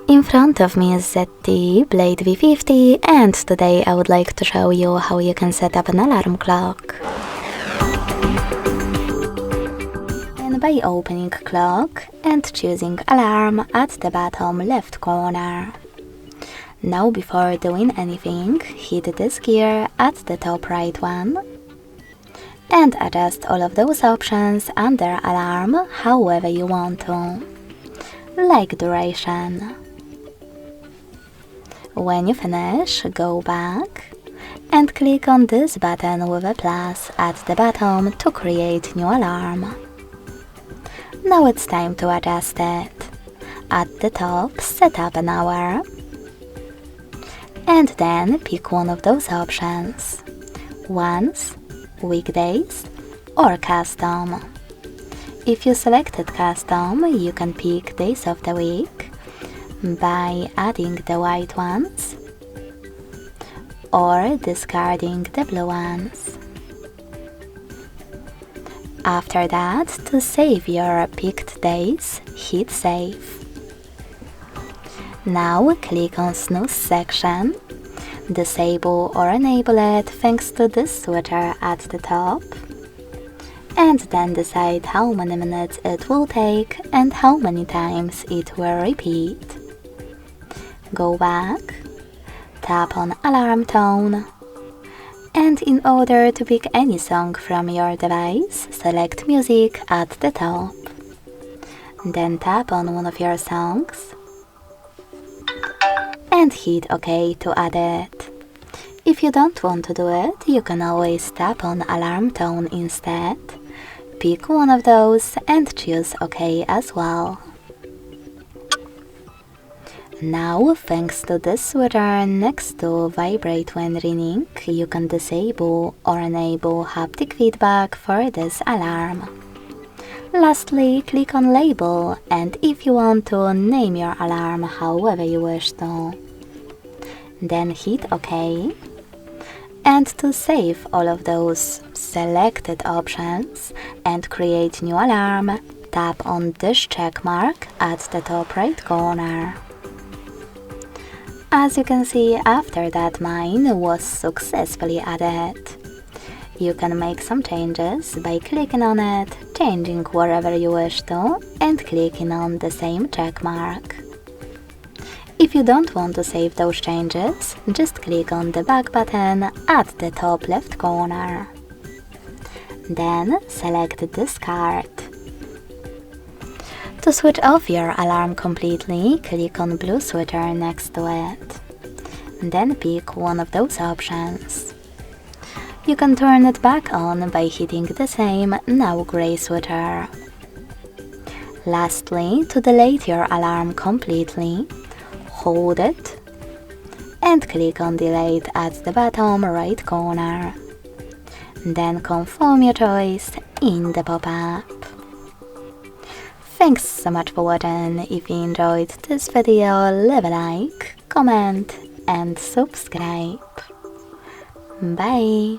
In front of me is ZTE Blade V50, and today I would like to show you how you can set up an alarm clock. And by opening clock and choosing alarm at the bottom left corner. Now before doing anything, hit this gear at the top right one and adjust all of those options under alarm however you want to, like duration. When you finish, go back and click on this button with a plus at the bottom to create new alarm. Now it's time to adjust it. At the top, set up an hour and then pick one of those options: once, weekdays or custom. If you selected custom, you can pick days of the week by adding the white ones or discarding the blue ones. After that, to save your picked days, hit save. Now click on snooze section, disable or enable it thanks to this switcher at the top, and then decide how many minutes it will take and how many times it will repeat. Go back, tap on alarm tone, and in order to pick any song from your device, select music at the top. Then tap on one of your songs and hit OK to add it. If you don't want to do it, you can always tap on alarm tone instead, pick one of those and choose OK as well. Now, thanks to this switcher next to vibrate when ringing, you can disable or enable haptic feedback for this alarm. Lastly, click on label, and if you want to name your alarm however you wish to, then hit OK. And to save all of those selected options and create new alarm, tap on this check mark at the top right corner. As you can see, after that mine was successfully added. You can make some changes by clicking on it, changing wherever you wish to, and clicking on the same check mark. If you don't want to save those changes, just click on the back button at the top left corner. Then select discard. To switch off your alarm completely, click on blue switcher next to it. Then pick one of those options. You can turn it back on by hitting the same now gray switcher. Lastly, to delete your alarm completely, hold it and click on delete at the bottom right corner. Then confirm your choice in the pop-up. Thanks so much for watching. If you enjoyed this video, leave a like, comment and subscribe. Bye!